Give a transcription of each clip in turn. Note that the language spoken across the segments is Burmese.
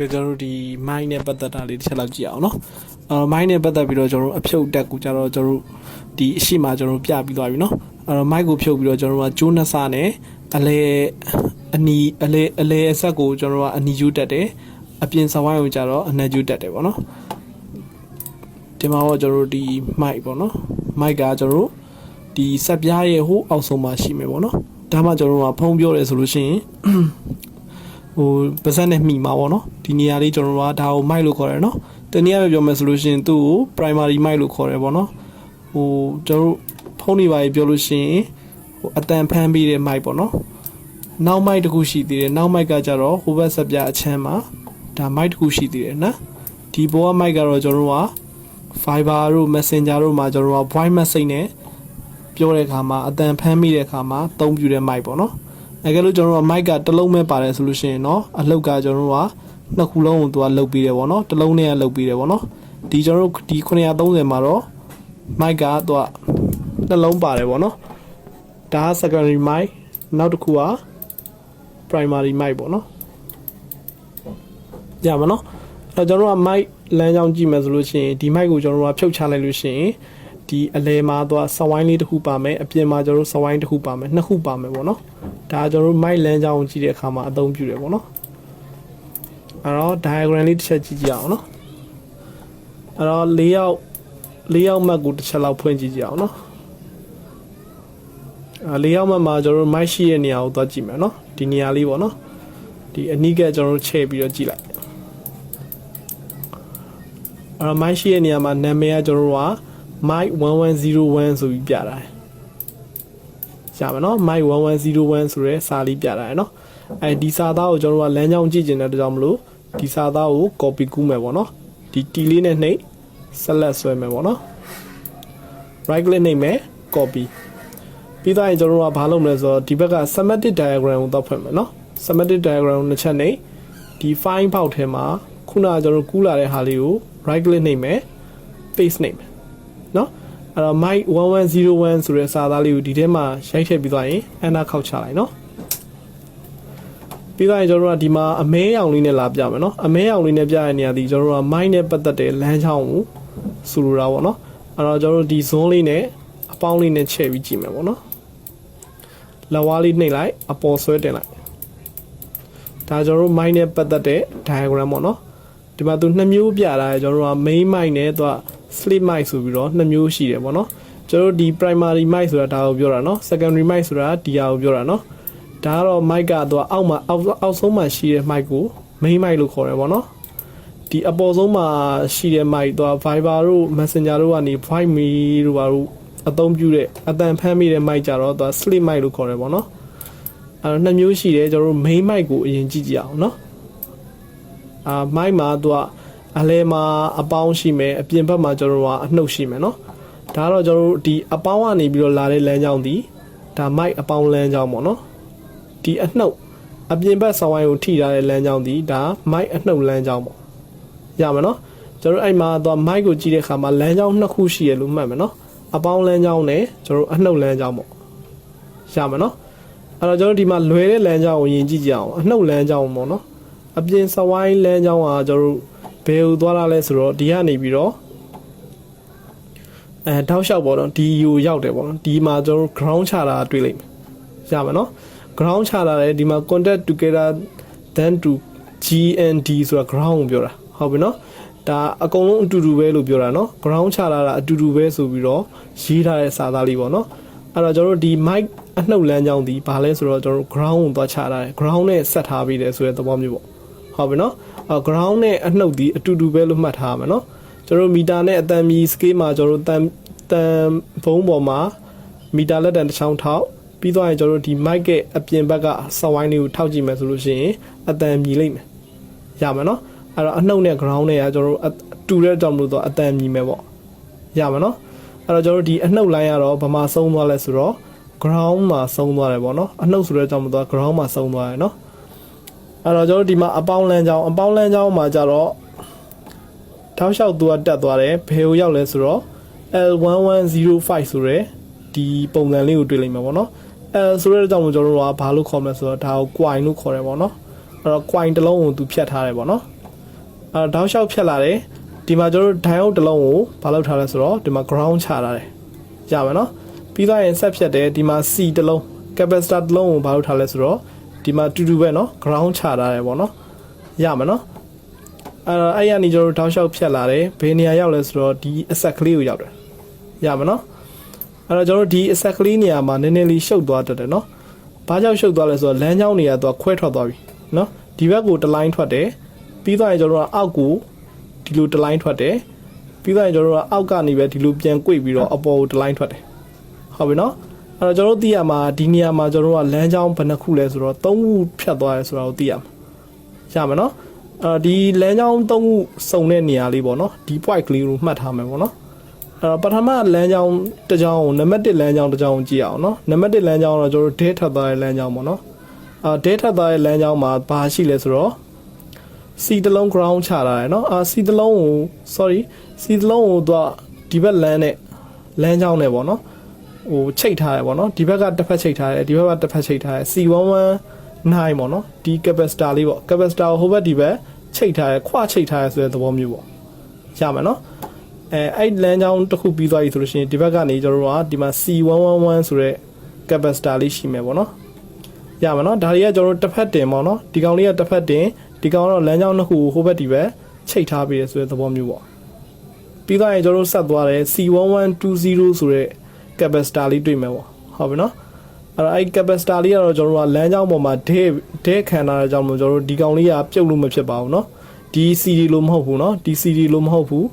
ကျွန်တော်တို့ဒီ mind နဲ့ပတ်သက်တာလေးတစ်ချက်လောက်ကြည့်အောင်နော်mind နဲ့ပတ်သက်ပြီးတော့ကျွန်တော်တို့အဖြုတ်တက်ကိုကြတော့ကျွန်တော်တို့ဒီအရှိမကျွန်တော်တို့ပြပြီးသွားပြီနော်mic ကိုဖြုတ်ပြီးတော့ကျွန်တော်တို့ကကျိုးနှစ်စနဲ့အလဲအဆက်ကိုကျွန်တော်တို့ကအနီကျိုးတက်တယ်အပြင်စဝိုင်းကိုကြတော့အနက်ကျိုးတက်တယ်ပေါ့နော်ဒီမှာတော့ကျွန်တော်တို့ဒီ mic ပေါ့နော် mic ကကျွန်တော်တို့ဒီဆက်ပြားရဲ့ဟိုအောက်ဆုံးမှာရှိမယ်ပေါ့နော်ဒါမှကျွန်တော်တို့ကဖုံးပြောတယ်ဆိုလို့ရှိရင်ဟိုပါးစပ်နဲ့မှီမှာပေါ့နော်ဒီနေရာလေးကျွန်တော်တို့ကဒါကို mic လို့ခေါ်တယ်နော်တနည်းအားဖြင့်ပြောမယ်ဆိုလို့ရှိရင်သူ့ကို primary mic လို့ခေါ်တယ်ပေါ့နော်ဟိုကျွန်တော်တို့ဖုန်းတွေပါပြောလို့ရှိရင်ဟိုအတန်ဖမ်းပြီးတဲ့ mic ပေါ့နော်နောက် mic တစ်ခုရှိသေးတယ်နောက် mic ကကြတော့ဟိုဘက်ဆက်ပြအချမ်းမှာဒါ mic တစ်ခုရှိသေးတယ်နော်ဒီဘောက mic ကတော့ကျွန်တော်တို့က Viber တို့ Messenger တို့မှာကျွန်တော်တို့က voice message နဲ့ပြောတဲ့အခါမှာအတန်ဖမ်းမိတဲ့အခါမှာအသုံးပြုတဲ့ mic ပေါ့နော်အဲကဲလို့ကျွန်တော်တို့က mic ကတစ်လုံးပဲပါတယ်ဆိုလို့ရှိရင်တော့အလုတ်ကကျွန်တော်တို့ကနှစ်ခုလုံးကိုသူကလုတ်ပြီးတယ်ပေါ့နော်တစ်လုံးနဲ့ကလုတ်ပြီးတယ်ပေါ့နော်ဒီကျွန်တော်တို့ဒီ930မှာတော့ mic ကသူကနှလုံးပါတယ်ပေါ့နော်ဒါက secondary mic နောက်တစ်ခုက primary mic ပေါ့နော်ရပါနော်အဲကျွန်တော်တို့က mic လမ်းကြောင်းကြည့်မယ်ဆိုလို့ရှိရင်ဒီ mic ကိုကျွန်တော်တို့ကဖြုတ်ချလိုက်လို့ရှိရင်ဒီအလဲမှာသူကစဝိုင်းလေးတစ်ခုပါမယ်အပြင်မှာကျွန်တော်တို့စဝိုင်းတစ်ခုပါမယ်နှစ်ခုပါမယ်ပေါ့နော်ဒါကျွန်တော်တို့ mic လမ်းကြောင်းကိုကြည့်တဲ့အခါမှာအသုံးပြုတယ်ပေါ့နော်အဲ့တော့ diagram လေးတစ်ချက်ကြည့်ကြအောင်နော်အဲ့တော့၄ယောက်မှတ်ကိုတစ်ချက်လောက်ဖွင့်ကြည့်ကြအောင်နော်၄ယောက်မှတ်မှာကျွန်တော်တို့ mic ရှိတဲ့နေရာကိုသွားကြည့်မယ်နော်ဒီနေရာလေးပေါ့နော်ဒီအနီးကကျွန်တော်တို့ချဲ့ပြီးတော့ကြည့်လိုက်အဲ့တော့ mic ရှိတဲ့နေရာမှာနာမည်ကကျွန်တော်တို့ကmic 1101ဆိုပြီးပြတာရပါနော် mic 1101ဆိုရဲစာလေးပြတာရနော်အဲဒီစာသားကိုကျွန်တော်တို့ကလမ်းကြောင်းကြည့်ကျင်တဲ့အတွက်ကြောင့်မလို့ဒီစာသားကို copy ကူးမယ်ပေါ့နော်ဒီ T လေးနဲ့နှိပ် select ဆွဲမယ်ပေါ့နော် right click နှိပ်မယ် copy ပြီးတော့ကျွန်တော်တို့ကဘာလုပ်မလဲဆိုတော့ဒီဘက်က schematic diagram ကိုတော့ဖွင့်မယ်နော် schematic diagram ကိုနှစ်ချက်နှိပ်ဒီ file ပေါက်ထဲမှာခုနကကျွန်တော်ကူးလာတဲ့ဟာလေးကို right click နှိပ်မယ် paste နှိပ်မယ်နော်အဲ့တော့ mic 1101ဆိုတဲ့စာသားလေးကိုဒီထဲမှာရိုက်ထည့်ပြီးသွားရင် enter ခောက်ချလိုက်နော်ပြီးတော့ကျွန်တော်တို့ကဒီမှာအမဲရောင်လေးနဲ့လာပြမယ်နော်အမဲရောင်လေးနဲ့ပြရတဲ့နေရာဒီကျွန်တော်တို့က mic နဲ့ပတ်သက်တဲ့လမ်းကြောင်းကိုဆိုလိုတာပေါ့နော်အဲ့တော့ကျွန်တော်တို့ဒီ zone လေးနဲ့အပေါင်းလေးနဲ့ချဲ့ပြီးကြည့်မယ်ပေါ့နော်လက်ဝါးလေးနှိပ်လိုက်အပေါ်ဆွဲတင်လိုက်ဒါကျွန်တော်တို့ mic နဲ့ပတ်သက်တဲ့ diagram ပေါ့နော်ဒီမှာသူနှစ်မျိုးပြတာကျွန်တော်တို့က main mic နဲ့သူက slip mic ဆိုပြီးတော့နှစ်မျိုးရှိတယ်ပေါ့နော်ကျွန်တော်တို့ဒီ primary mic ဆိုတာဒါကိုပြောတာနော် secondary mic ဆိုတာဒီဟာကိုပြောတာနော်ဒါကတော့ mic ကတော့အောက်မှာအောက်ဆုံးမှာရှိတဲ့ mic ကို main mic လို့ခေါ်တယ်ပေါ့နော်ဒီအပေါ်ဆုံးမှာရှိတဲ့ mic တော့ Viber တို့ Messenger တို့ကနေ voice me တို့ဘာလို့အသုံးပြုတဲ့အတန်ဖမ်းမိတဲ့ mic ကြတော့သူ slip mic လို့ခေါ်တယ်ပေါ့နော်အဲ့တော့နှစ်မျိုးရှိတယ်ကျွန်တော်တို့ main mic ကိုအရင်ကြည့်ကြအောင်နော်mic မှာသူကအလဲမှာအပေါင်းရှိမယ်အပြင်ဘက်မှာကျွန်တော်တို့ကအနှုတ်ရှိမယ်နော်ဒါတော့ကျွန်တော်တို့ဒီအပေါင်းကနေပြီးတော့လာတဲ့လမ်းကြောင်းဒီဒါ mic အပေါင်းလမ်းကြောင်းပေါ့နော်ဒီအနှုတ်အပြင်ဘက်ဆောင်းဝိုင်းကိုထိထားတဲ့လမ်းကြောင်းဒီဒါ mic အနှုတ်လမ်းကြောင်းပေါ့ရမယ်နော်ကျွန်တော်အဲ့မှာတော့ mic ကိုကြည့်တဲ့အခါမှာလမ်းကြောင်းနှစ်ခုရှိရလို့မှတ်မယ်နော်အပေါင်းလမ်းကြောင်းနဲ့ကျွန်တော်အနှုတ်လမ်းကြောင်းပေါ့ရမယ်နော်အဲ့တော့ကျွန်တော်ဒီမှာလွယ်တဲ့လမ်းကြောင်းကိုယင်ကြည့်ကြအောင်အနှုတ်လမ်းကြောင်းပေါ့နော်အပြင်ဆောင်းဝိုင်းလမ်းကြောင်းကကျွန်တော်ဘယ်ကိုသွားလာလဲဆိုတော့ဒီကနေပြီးတော့တောက်လျှောက်ပေါ့နော်ဒီကိုရောက်တယ်ပေါ့နော်ဒီမှာကျွန်တော် ground ချတာတွေ့လိမ့်မယ်ရမယ်နော် ground ချတာလည်းဒီမှာ contact together then to GND ဆိုတာ ground ကိုပြောတာဟုတ်ပြီနော်ဒါအကုန်လုံးအတူတူပဲလို့ပြောတာနော် ground ချတာကအတူတူပဲဆိုပြီးတော့ရေးထားတဲ့စာသားလေးပေါ့နော်အဲ့တော့ကျွန်တော်တို့ဒီ mic အနှုတ်လမ်းကြောင်းဒီဘာလဲဆိုတော့ကျွန်တော်တို့ ground ကိုသွားချတာတယ် ground နဲ့ဆက်ထားပြီးတယ်ဆိုတဲ့သဘောမျိုးပေါ့ဟုတ်ပြီနော်ground နဲ့အနှုတ်ဒီအတူတူပဲလို့မှတ်ထားမှာနော်ကျွန်တော်တို့မီတာနဲ့အတန်မြည် scale မှာကျွန်တော်တို့တန်ဘုံပေါ်မှာမီတာလက်တန်တစ်ချောင်းထောက်ပြီးတော့ကျွန်တော်တို့ဒီ mic ရဲ့အပြင်ဘက်ကစဝိုင်းလေးကိုထောက်ကြည့်မယ်ဆိုလို့ရှိရင်အတန်မြည်လိမ့်မယ်ရမယ်နော်အဲ့တော့အနှုတ်နဲ့ ground နဲ့ကကျွန်တော်တို့တူတဲ့ကြောင့်လို့တော့အတန်မြည်မယ်ပေါ့ရမယ်နော်အဲ့တော့ကျွန်တော်တို့ဒီအနှုတ်လိုင်းကတော့ဘာမှဆုံးသွားလဲဆိုတော့ ground မှာဆုံးသွားတယ်ပေါ့နော်အနှုတ်ဆိုတဲ့ကြောင့်မတော့ ground မှာဆုံးသွားတယ်နော်အဲ့တော့ကျွန်တော်ဒီမှာအပေါင်းလမ်းကြောင်းမှာကြတော့ထောက်လျှောက်သူကတက်သွားတယ်ဘယ်ကိုရောက်လဲဆိုတော့ L1105 ဆိုရဲဒီပုံစံလေးကိုတွေ့လိမ့်မယ်ပေါ့နော် L ဆိုတဲ့ကြောင့်ကျွန်တော်တို့ကဘာလို့ခေါ်မလဲဆိုတော့ဒါကို coin လို့ခေါ်တယ်ပေါ့နော်အဲ့တော့ coin တစ်လုံးကိုသူဖြတ်ထားတယ်ပေါ့နော် တောက်လျှောက်ဖြတ်လာတယ်ဒီမှာကျွန်တော်တို့ဒိုင်အုပ်တစ်လုံးကိုဘာလုပ်ထားလဲဆိုတော့ဒီမှာ ground ချထားတယ်ရမယ်နော်ပြီးသွားရင်ဆက်ဖြတ်တယ်ဒီမှာ C တစ်လုံး capacitor တစ်လုံးကိုဘာလုပ်ထားလဲဆိုတော့ဒီမှာတူတူပဲနော် ground ချထားတယ်ပေါ့နော်ရမယ်နော်အဲ့ရနေကျွန်တော်တို့တောက်လျှောက်ဖြတ်လာတယ်ဘယ်နေရာရောက်လဲဆိုတော့ဒီအဆက်ကလေးကိုရောက်တယ်ရမယ်နော်အဲ့တော့ကျွန်တော်တို့ဒီအဆက်ကလေးနေရာမှာနည်းနည်းလေးရှုပ်သွားတတ်တယ်နော်ဘာကြောင့်ရှုပ်သွားလဲဆိုတော့လမ်းကြောင်းတွေကသူကခွဲထွက်သွားပြီနော်ဒီဘက်ကိုတစ်လိုင်းထွက်တယ်ပြီးသွားရင်ကျွန်တော်တို့အောက်ကိုဒီလိုတစ်လိုင်းထွက်တယ်ပြီးသွားရင်ကျွန်တော်တို့အောက်ကနေပဲဒီလိုပြန်꿰ပြီးတော့အပေါ်ကိုတစ်လိုင်းထွက်တယ်ဟုတ်ပြီနော်အဲ့တော့ကျွန်တော်တို့သိရမှာဒီနေရာမှာကျွန်တော်တို့ကလမ်းကြောင်းဘယ်နှခုလဲဆိုတော့3ခုဖြတ်သွားတယ်ဆိုတာကိုသိရမှာရမယ်နော်ဒီလမ်းကြောင်း3ခုစုံတဲ့နေရာလေးပေါ့နော်ဒီ point ကလေးကိုမှတ်ထားမယ်ပေါ့နော်ပထမလမ်းကြောင်းတစ်ကြောင်းကိုနံပါတ်1လမ်းကြောင်းတစ်ကြောင်းကြည့်အောင်နော်နံပါတ်1လမ်းကြောင်းတော့ကျွန်တော်တို့ date ထပ်သွားတဲ့လမ်းကြောင်းပေါ့နော်date ထပ်သွားတဲ့လမ်းကြောင်းမှာဘာရှိလဲဆိုတော့ C တစ်လုံး ground ချလာတယ်နော်C တစ်လုံးကို sorry C တစ်လုံးကိုသူကဒီဘက်လမ်းနဲ့လမ်းကြောင်းနဲ့ပေါ့နော်ဟိုချိတ်ထားတယ်ပေါ့နော်ဒီဘက်ကတစ်ဖက်ချိတ်ထားတယ်ဒီဘက်ကတစ်ဖက်ချိတ်ထားတယ် C119 ပေါ့နော်ဒီ capacitor လေးပေါ့ capacitor ကိုဟိုဘက်ဒီဘက်ချိတ်ထားတယ်ခွချိတ်ထားတယ်ဆိုတဲ့သဘောမျိုးပေါ့ရမယ်နော်အဲ့လမ်းကြောင်းတစ်ခုပြီးသွားပြီဆိုလို့ရှိရင်ဒီဘက်ကနေကျွန်တော်တို့ကဒီမှာ C111 ဆိုတဲ့ capacitor လေးရှိမယ်ပေါ့နော်ရမယ်နော်ဒါတွေကကျွန်တော်တို့တစ်ဖက်တင်ပေါ့နော်ဒီကောင်လေးကတစ်ဖက်တင်ဒီကောင်တော့လမ်းကြောင်းတစ်ခုကိုဟိုဘက်ဒီဘက်ချိတ်ထားပြီးရဆိုတဲ့သဘောမျိုးပေါ့ပြီးသွားရင်ကျွန်တော်တို့ဆက်သွားတယ် C1120 ဆိုတဲ့ capacitor လေးတွေ့မယ်ပေါ့ဟုတ်ပြီနော်အဲ့ capacitor လေးကတော့ကျွန်တော်တို့ကလမ်းကြောင်းပေါ်မှာဒဲခံထားတဲ့ကြောင့်မို့ကျွန်တော်တို့ဒီကောင်လေးကပြုတ်လို့မဖြစ်ပါဘူးเนาะဒီ CD လို့မဟုတ်ဘူးเนาะဒီ CD လို့မဟုတ်ဘူး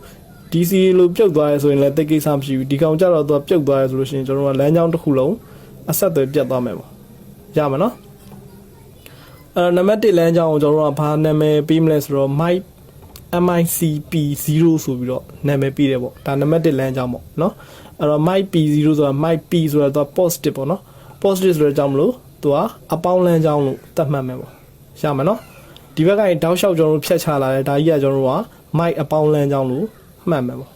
ဒီ CD လို့ပြုတ်သွားရဲဆိုရင်လည်းတိတ်ကိစ္စမရှိဘူးဒီကောင်ကြတော့သူကပြုတ်သွားရဲဆိုလို့ရှိရင်ကျွန်တော်တို့ကလမ်းကြောင်းတစ်ခုလုံးအဆက်အသွယ်ပြတ်သွားမယ်ပေါ့ရမယ်เนาะနံပါတ်1လမ်းကြောင်းကိုကျွန်တော်တို့ကဘာနာမည်ပေးမလဲဆိုတော့ MICP0 ဆိုပြီးတော့နာမည်ပေးတယ်ပေါ့ဒါနံပါတ်1လမ်းကြောင်းပေါ့เนาะအဲ့တော့ MIP0 ဆိုတာ MIP ဆိုတာသူက positive ပေါ့เนาะ positive ဆိုတဲ့အကြောင်းမလို့သူကအပေါင်းလမ်းကြောင်းလို့သတ်မှတ်မယ်ပေါ့ရမယ်เนาะဒီဘက်ကနေတောက်လျှောက်ကျွန်တော်တို့ဖြတ်ချလာတယ်ဒါကြီးကကျွန်တော်တို့က mic အပေါင်းလမ်းကြောင်းလို့မှတ်မယ်ပေါ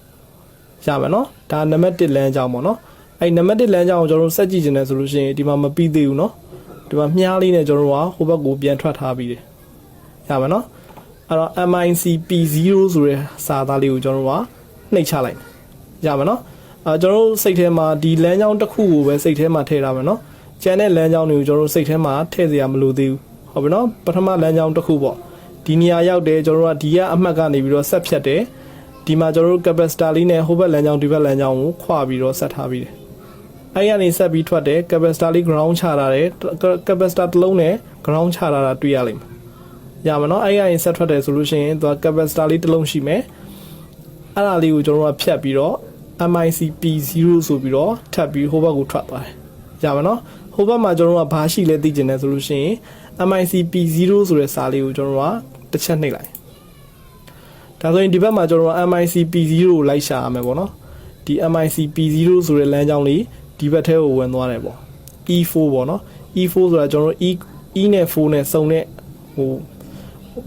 ့ရမယ်เนาะဒါနံပါတ်1လမ်းကြောင်းပေါ့เนาะအဲ့နံပါတ်1လမ်းကြောင်းကိုကျွန်တော်တို့စက်ကြည့်နေတယ်ဆိုလို့ရှိရင်ဒီမှာမပြီးသေးဘူးเนาะဒီမှာမြားလေးနဲ့ကျွန်တော်တို့ကဟိုဘက်ကိုပြန်ထွက်ထားပြီးတယ်ရမယ်เนาะအဲ့တော့ MICP0 ဆိုတဲ့စာသားလေးကိုကျွန်တော်တို့ကနှိပ်ချလိုက်ရမယ်เนาะကျွန်တော်တို့စိတ်ထဲမှာဒီလမ်းကြောင်းတစ်ခုကိုပဲစိတ်ထဲမှာထည့်ထားမယ်เนาะကျန်တဲ့လမ်းကြောင်းတွေကိုကျွန်တော်တို့စိတ်ထဲမှာထည့်စရာမလိုသေးဘူးဟုတ်ပြီเนาะပထမလမ်းကြောင်းတစ်ခုပေါ့ဒီနေရာရောက်တယ်ကျွန်တော်တို့ကဒီကအမှတ်ကနေပြီးတော့ဆက်ဖြတ်တယ်ဒီမှာကျွန်တော်တို့ capacitor လေးနဲ့ဟိုဘက်လမ်းကြောင်းဒီဘက်လမ်းကြောင်းကိုခွာပြီးတော့ဆက်ထားပြီးတယ်အဲ့ရနေဆက်ပြီးထွက်တယ် capacitor လေး ground ချထားတယ် capacitor တစ်လုံးနဲ့ ground ချထားတာတွေ့ရလိမ့်မယ်ရမယ်เนาะအဲ့ရနေဆက်ထွက်တယ်ဆိုလို့ရှိရင်သူက capacitor လေးတစ်လုံးရှိမယ်အဲ့ဒါလေးကိုကျွန်တော်တို့ကဖြတ်ပြီးတော့ MICP0 ဆိုပြီးတော့ထပ်ပြီးဟိုဘက်ကိုထွက်သွားတယ်ရမယ်เนาะဟိုဘက်မှာကျွန်တော်တို့ကဘာရှိလဲသိကျင်တယ်ဆိုလို့ရှိရင် MICP0 ဆိုတဲ့စာလေးကိုကျွန်တော်တို့ကတစ်ချက်နှိပ်လိုက်ဒါဆိုရင်ဒီဘက်မှာကျွန်တော်တို့ MICP0 ကိုလိုက်ရှာရမယ်ပေါ့နော်ဒီ MICP0 ဆိုတဲ့လမ်းကြောင်းလေးဒီဘက်ထဲကိုဝင်သွားတယ်ပေါ့ E4 ပေါ့နော် E4 ဆိုတာကျွန်တော်တို့ E နဲ့ 4 နဲ့စုံတဲ့ဟို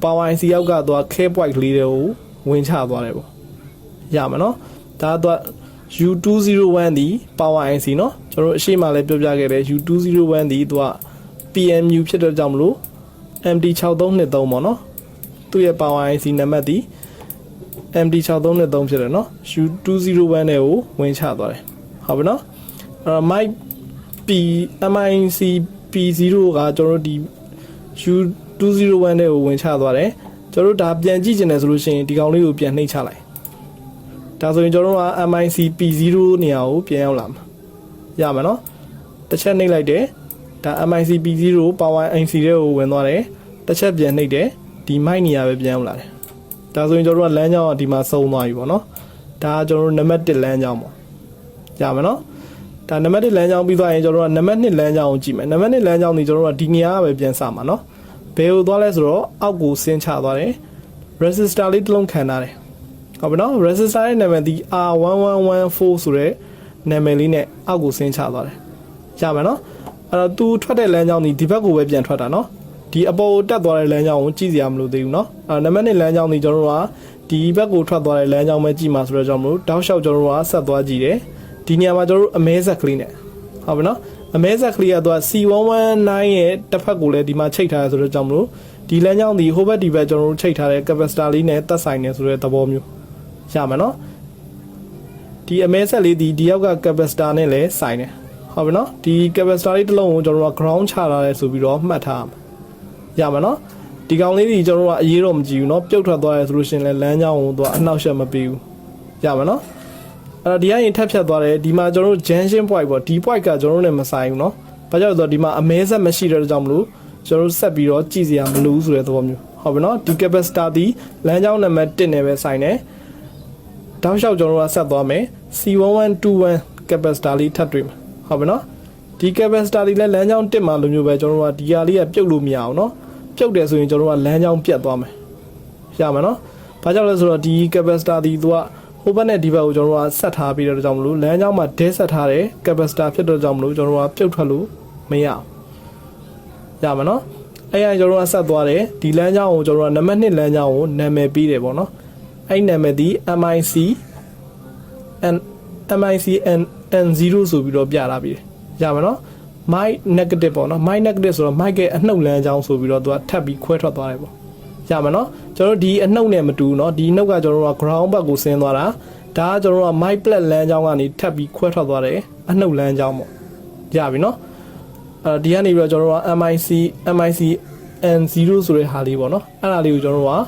power IC ရောက်ကတော့ K point ကလေးတွေကိုဝင်ချသွားတယ်ပေါ့ရမယ်နော်ဒါတော့ U201 ဒီ power IC เนาะကျွန်တော်တို့အရှိမလည်းပြောပြခဲ့တယ် U201 ဒီသူက PMU ဖြစ်တဲ့ကြောင့်မလို့ MD6323 ပေါ့เนาะသူ့ရဲ့ power IC နံပါတ်ဒီ MD6323 ဖြစ်တယ်เนาะ U201 နဲ့ကိုဝင်ချသွားတယ်ဟုတ်ပြီเนาะmic MICP0 ကကျွန်တော်တို့ဒီ U201 နဲ့ကိုဝင်ချသွားတယ်ကျွန်တော်တို့ဒါပြန်ကြည့်ကျင်တယ်ဆိုလို့ရှိရင်ဒီကောင်လေးကိုပြန်နှိပ်ချလိုက်ဒါဆိုရင်ကျွန်တော်တို့က MICP0 နေရာကိုပြန်ရောက်လာမှာရမယ်နော်တစ်ချက်နှိပ်လိုက်တယ်ဒါ MICP0 power IC တွေကိုဝင်သွားတယ်တစ်ချက်ပြန်နှိပ်တယ်ဒီ mic နေရာပဲပြန်ရောက်လာတယ်ဒါဆိုရင်ကျွန်တော်တို့ကလမ်းကြောင်းကဒီမှာစုံသွားပြီပေါ့နော်ဒါကကျွန်တော်တို့နံပါတ်1လမ်းကြောင်းပေါ့ရမယ်နော်ဒါနံပါတ်1လမ်းကြောင်းပြီးသွားရင်ကျွန်တော်တို့ကနံပါတ်2လမ်းကြောင်းကိုကြည့်မယ်နံပါတ်2လမ်းကြောင်းนี่ကျွန်တော်တို့ကဒီနေရာကပဲပြန်စမှာနော်ဘယ်ကိုသွားလဲဆိုတော့အောက်ကိုဆင်းချသွားတယ် resistor လေးတစ်လုံးခံထားတယ်ဟုတ်ပြီနော် resistor ရဲ့နာမည်ဒီ R1114 ဆိုတဲ့နာမည်လေးနဲ့အောက်ကိုဆင်းချသွားတယ်ရမယ်နော်အဲ့တော့သူထွက်တဲ့လမ်းကြောင်းဒီဘက်ကိုပဲပြန်ထွက်တာနော်ဒီအပေါ်ကိုတက်သွားတဲ့လမ်းကြောင်းကိုကြည့်စရာမလိုသေးဘူးနော်အဲ့နံပါတ်1လမ်းကြောင်းကျွန်တော်တို့ကဒီဘက်ကိုထွက်သွားတဲ့လမ်းကြောင်းပဲကြည့်မှာဆိုတော့ကြောင့်မလို့တောက်လျှောက်ကျွန်တော်တို့ကဆက်သွားကြည့်တယ်ဒီနေရာမှာကျွန်တော်တို့အမဲဆက်ကလေးနဲ့ဟုတ်ပြီနော် အမဲဆက်ကလေးကတော့ C119 ရဲ့တစ်ဖက်ကိုလည်းဒီမှာချိတ်ထားရဆိုတော့ကြောင့်မလို့ဒီလမ်းကြောင်းဒီဟိုဘက်ဒီဘက်ကျွန်တော်တို့ချိတ်ထားတဲ့ capacitor လေးနဲ့သက်ဆိုင်နေဆိုတဲ့သဘောမျိုးရမှာနော်ဒီအမဲဆက်လေးဒီရောက်က capacitor နဲ့လည်းဆိုင်တယ်ဟုတ်ပြီနော်ဒီ capacitor လေးတစ်လုံးကိုကျွန်တော်တို့က ground ချထားရဲဆိုပြီးတော့မှတ်ထားရမှာနော်ဒီကောင်လေးကျွန်တော်တို့ကအရေးတော့မကြည့်ဘူးနော်ပြုတ်ထွက်သွားရဲဆိုလို့ရှိရင်လည်းလမ်းကြောင်းကိုသူကအနှောက်အယှက်မပေးဘူးရမှာနော်အဲ့တော့ဒီကရင်ထပ်ဖြတ်သွားတယ်ဒီမှာကျွန်တော်တို့ junction point ပေါ့ဒီ point ကကျွန်တော်တို့နဲ့မဆိုင်ဘူးနော်ဘာကြောင့်လဲဆိုတော့ဒီမှာအမဲဆက်မရှိတဲ့ကြောင့်မလို့ကျွန်တော်တို့ဆက်ပြီးတော့ကြည့်စရာမလိုဘူးဆိုတဲ့သဘောမျိုးဟုတ်ပြီနော်ဒီ capacitor ဒီလမ်းကြောင်းနံပါတ်1နဲ့ပဲဆိုင်တယ်တောက်လျှောက်ကျွန်တော်တို့ကဆက်သွားမယ် C1121 capacitor လေးထပ်တွေ့မှာဟုတ်ပြီနော်ဒီ capacitor လေးလည်းလမ်းကြောင်း1မှာလိုမျိုးပဲကျွန်တော်တို့ကဒီဟာလေးကပြုတ်လို့မရအောင်နော်ပြုတ်တယ်ဆိုရင်ကျွန်တော်တို့ကလမ်းကြောင်းပြတ်သွားမယ်ရမှာနော်ဘာကြောင့်လဲဆိုတော့ဒီ capacitor ဒီသူကဟိုဘက်နဲ့ဒီဘက်ကိုကျွန်တော်တို့ကဆက်ထားပြီးတော့ကြောင့်မလို့လမ်းကြောင်းမှာဒဲဆက်ထားတဲ့ capacitor ဖြစ်တော့ကြောင့်မလို့ကျွန်တော်တို့ကပြုတ်ထွက်လို့မရအောင်ရမှာနော်အဲ့ရကျွန်တော်တို့ကဆက်သွားတယ်ဒီလမ်းကြောင်းကိုကျွန်တော်တို့ကနံပါတ်1လမ်းကြောင်းကိုနာမည်ပေးတယ်ပေါ့နော်အဲ့နာမည်ဒီ MIC N0 ဆိုပြီးတော့ပြလာပြီရမှာနော် mic negative ပေါ့နော် mic negative ဆိုတော့ mic ရဲ့အနှုတ်လမ်းကြောင်းဆိုပြီးတော့သူကထပ်ပြီးခွဲထွက်သွားတယ်ပေါ့ရမှာနော်ကျွန်တော်တို့ဒီအနှုတ်နဲ့မတူဘူးเนาะဒီနှုတ်ကကျွန်တော်တို့က ground ဘက်ကိုဆင်းသွားတာဒါကကျွန်တော်တို့က mic plat လမ်းကြောင်းကနေထပ်ပြီးခွဲထွက်သွားတယ်အနှုတ်လမ်းကြောင်းပေါ့ရပြီเนาะဒီကနေပြီးတော့ကျွန်တော်တို့က MIC N0 ဆိုတဲ့ဟာလေးပေါ့เนาะအဲ့ဒါလေးကိုကျွန်တော်တို့က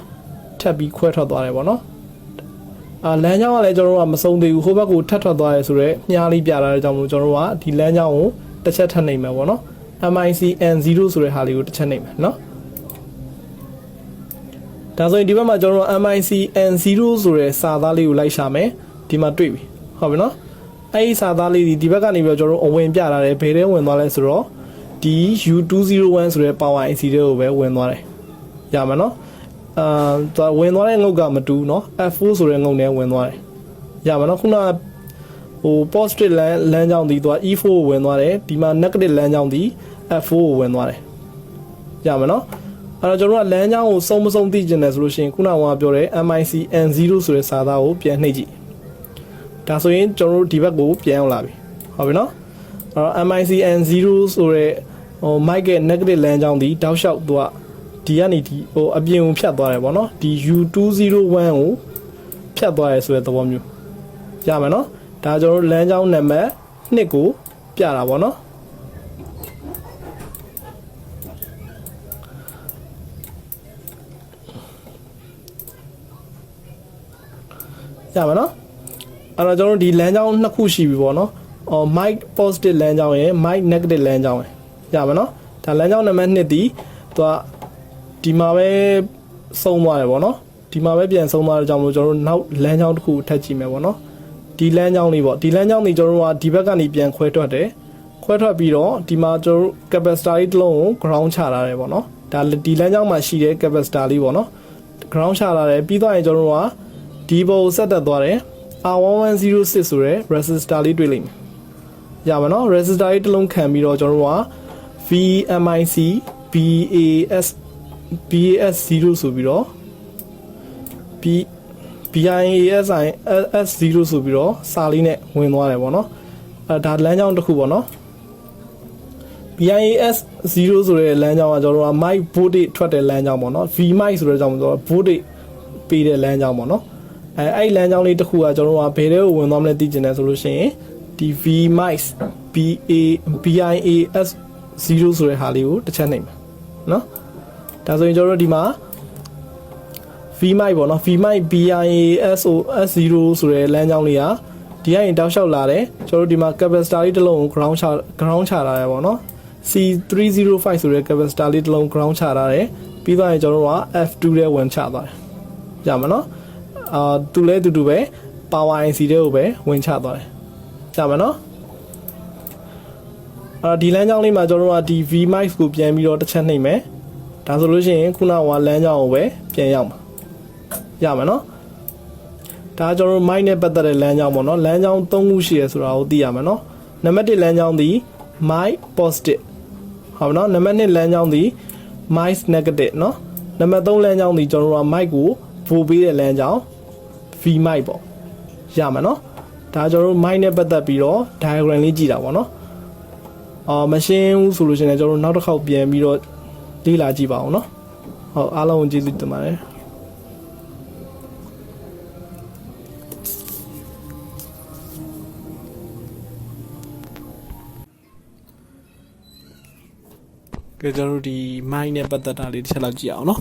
ထပ်ပြီးခွဲထွက်သွားတယ်ပေါ့เนาะလမ်းကြောင်းကလည်းကျွန်တော်တို့ကမဆုံးသေးဘူးဟိုဘက်ကိုထပ်ထွက်သွားရဲဆိုတော့မြားလေးပြလာတဲ့ကြောင့်မို့ကျွန်တော်တို့ကဒီလမ်းကြောင်းကိုတစ်ချက်ထပ်နိုင်မယ်ပေါ့เนาะ MIC N0 ဆိုတဲ့ဟာလေးကိုတစ်ချက်နိုင်မယ်เนาะဒါဆိုရင်ဒီဘက်မှာကျွန်တော်တို့ MIC N0 ဆိုတဲ့စာသားလေးကိုလိုက်ရှာမယ်ဒီမှာတွေ့ပြီဟုတ်ပြီနော်အဲ့ဒီစာသားလေးဒီဘက်ကနေပြီးတော့ကျွန်တော်တို့အဝင်ပြလာတယ်ဘယ်ထဲဝင်သွားလဲဆိုတော့ဒီ U201 ဆိုတဲ့ power IC တွေကိုပဲဝင်သွားတယ်ရမှာနော်ဝင်သွားတဲ့ငုတ်ကမတူနော် F4 ဆိုတဲ့ငုတ်နဲ့ဝင်သွားတယ်ရမှာနော်ခုနဟို positive လမ်းကြောင်းဒီသူက E4 ကိုဝင်သွားတယ်ဒီမှာ negative လမ်းကြောင်းဒီ F4 ကိုဝင်သွားတယ်ရမှာနော်အဲ့တော့ကျွန်တော်တို့ကလမ်းကြောင်းကိုစုံမစုံသိကျင်တယ်ဆိုလို့ရှိရင်ခုနကပြောတဲ့ MIC N0 ဆိုတဲ့စာသားကိုပြန်နှိပ်ကြည့်ဒါဆိုရင်ကျွန်တော်တို့ဒီဘက်ကိုပြန်ရောက်လာပြီဟုတ်ပြီနော်အဲ့တော့ MIC N0 ဆိုတဲ့ဟို mic ရဲ့ negative လမ်းကြောင်းဒီတောက်လျှောက်သူကဒီကနေဒီဟိုအပြင်ကိုဖြတ်သွားတယ်ပေါ့နော်ဒီ U201 ကိုဖြတ်သွားရဲဆိုတဲ့သဘောမျိုးရမယ်နော်ဒါကျွန်တော်တို့လမ်းကြောင်းနံပါတ်2ကိုပြတာပေါ့နော်ရပါနော်အဲ့တော့ကျွန်တော်တို့ဒီလမ်းကြောင်းနှစ်ခုရှိပြီပေါ့နော်mic positive လမ်းကြောင်းရယ် mic negative လမ်းကြောင်းရယ်ရပါနော်ဒါလမ်းကြောင်းနံပါတ်2ဒီသူကဒီမှာပဲဆုံးသွားတယ်ပေါ့နော်ဒီမှာပဲပြန်ဆုံးသွားတဲ့ကြောင့်မလို့ကျွန်တော်တို့နောက်လမ်းကြောင်းတစ်ခုထပ်ကြည့်မယ်ပေါ့နော်ဒီလမ်းကြောင်းလေးပေါ့ဒီလမ်းကြောင်းလေးကျွန်တော်တို့ကဒီဘက်ကနေပြန်ခွဲထွက်တယ်ခွဲထွက်ပြီးတော့ဒီမှာကျွန်တော်တို့ capacitor လေးတစ်လုံးကို ground ချထားတယ်ပေါ့နော်ဒါဒီလမ်းကြောင်းမှာရှိတဲ့ capacitor လေးပေါ့နော် ground ချထားတယ်ပြီးတော့ရင်ကျွန်တော်တို့ကဒီဘောကိုဆက်တက်သွားတယ် R1106 ဆိုတဲ့ resistor လေးတွေ့လိမ့်မယ်ရပါနော် resistor လေးတစ်လုံးခံပြီးတော့ကျွန်တော်တို့က VMIC BAS0 ဆိုပြီးတော့ BIAS0 ဆိုပြီးတော့စာလေးနဲ့ဝင်သွားတယ်ပေါ့နော်ဒါလမ်းကြောင်းတစ်ခုပေါ့နော် BIAS0 ဆိုတဲ့လမ်းကြောင်းကကျွန်တော်တို့က mic voltage ထွက်တဲ့လမ်းကြောင်းပေါ့နော် V mic ဆိုတဲ့ကြောင်းကျွန်တော်တို့ voltage ပေးတဲ့လမ်းကြောင်းပေါ့နော်အဲ့လမ်းကြောင်းလေးတစ်ခုကကျွန်တော်တို့ကဘယ်ထဲကိုဝင်သွားမလဲသိကျင်တယ်ဆိုလို့ရှိရင်ဒီ V mic BIAS0 ဆိုတဲ့ဟာလေးကိုတစ်ချက်နှိပ်မယ်နော်ဒါဆိုရင်ကျွန်တော်တို့ဒီမှာ V mic ပေါ့နော် V mic BIAS0 ဆိုတဲ့လမ်းကြောင်းလေးကဒီကရင်တောက်လျှောက်လာတယ်ကျွန်တော်တို့ဒီမှာ capacitor လေးတစ်လုံးကို ground ချထားတယ်ပေါ့နော် C305 ဆိုတဲ့ capacitor လေးတစ်လုံး ground ချထားတယ်ပြီးတော့ရင်ကျွန်တော်တို့က F2 ထဲဝင်ချသွားတယ်ရမှာနော်သူလဲတူပဲ power IC တွေကိုပဲဝင်ချသွားတယ်ကြပါနော်ဒီလမ်းကြောင်းလေးမှာကျွန်တော်တို့ကဒီ V mic ကိုပြန်ပြီးတော့တစ်ချက်နှိပ်မယ်ဒါဆိုလို့ရှိရင်ခုနကလမ်းကြောင်းကိုပဲပြန်ရောက်မှာရမှာနော်ဒါကျွန်တော်တို့ mic နဲ့ပတ်သက်တဲ့လမ်းကြောင်းပေါ့နော်လမ်းကြောင်း3ခုရှိရဆိုတာကိုသိရမှာနော်နံပါတ်1လမ်းကြောင်းဒီ mic positive ဟုတ်ပါနော်နံပါတ်2လမ်းကြောင်းဒီ mic negative နော်နံပါတ်3လမ်းကြောင်းဒီကျွန်တော်တို့က mic ကိုပို့ပေးတဲ့လမ်းကြောင်းV mic ပေါ့ရမှာနော်ဒါကျွန်တော်တို့ mic နဲ့ပတ်သက်ပြီးတော့ diagram လေးကြည့်တာပေါ့နော် မရှင်းဘူးဆိုလို့ရှိရင်ကျွန်တော်နောက်တစ်ခေါက်ပြန်ပြီးတော့လေ့လာကြည့်ပါအောင်เนาะဟုတ်အားလုံးကျေးဇူးတင်ပါတယ်ကဲကျွန်တော်တို့ဒီ mind နဲ့ပတ်သက်တာလေးတစ်ချက်လောက်ကြည့်အောင်เนาะ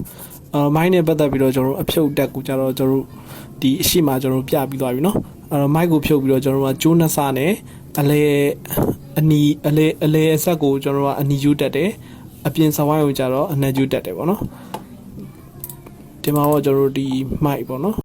mind နဲ့ပတ်သက်ပြီးတော့ကျွန်တော်တို့အဖြုတ်တက်ကိုကျတော့ကျွန်တော်တို့ဒီအရှိမကျွန်တော်တို့ပြပြီးသွားပြီเนาะmind ကိုဖြုတ်ပြီးတော့ကျွန်တော်တို့ကကျိုးနှစ်စနဲ့အလဲအဆက်ကိုကျွန်တော်တို့ကအနီကျိုးတက်တယ်အပြင်စဝိုင်းကိုကျတော့အနက်ကျိုးတက်တယ်ပေါ့เนาะဒီမှာတော့ကျွန်တော်တို့ဒီ mind ပေါ့เนาะ